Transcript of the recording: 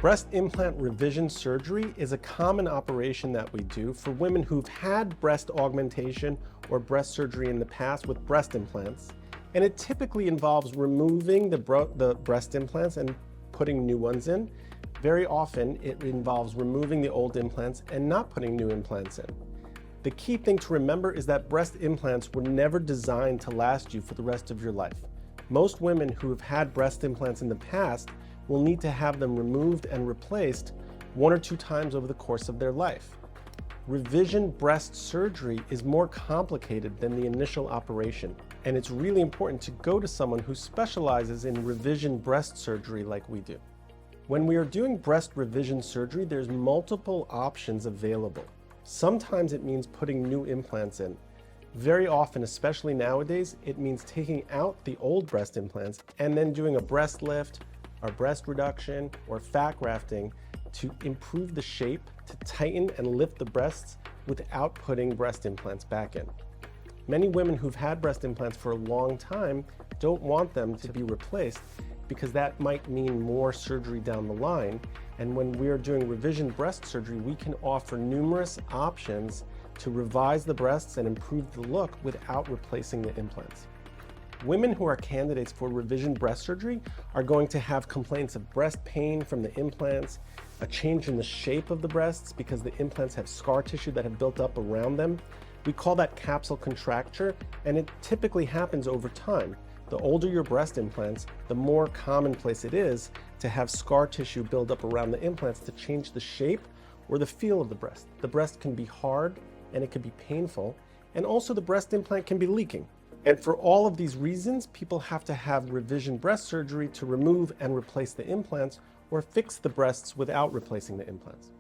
Breast implant revision surgery is a common operation that we do for women who've had breast augmentation or breast surgery in the past with breast implants. And it typically involves removing the breast implants and putting new ones in. Very often, it involves removing the old implants and not putting new implants in. The key thing to remember is that breast implants were never designed to last you for the rest of your life. Most women who have had breast implants in the past will need to have them removed and replaced 1 or 2 times over the course of their life. Revision breast surgery is more complicated than the initial operation, and it's really important to go to someone who specializes in revision breast surgery like we do. When we are doing breast revision surgery, there's multiple options available. Sometimes it means putting new implants in. Very often, especially nowadays, it means taking out the old breast implants and then doing a breast lift, or breast reduction, or fat grafting to improve the shape, to tighten and lift the breasts without putting breast implants back in. Many women who've had breast implants for a long time don't want them to be replaced because that might mean more surgery down the line. And when we're doing revision breast surgery, we can offer numerous options to revise the breasts and improve the look without replacing the implants. Women who are candidates for revision breast surgery are going to have complaints of breast pain from the implants, a change in the shape of the breasts because the implants have scar tissue that have built up around them. We call that capsule contracture, and it typically happens over time. The older your breast implants, the more commonplace it is to have scar tissue build up around the implants to change the shape or the feel of the breast. The breast can be hard and it can be painful, and also the breast implant can be leaking. And for all of these reasons, people have to have revision breast surgery to remove and replace the implants or fix the breasts without replacing the implants.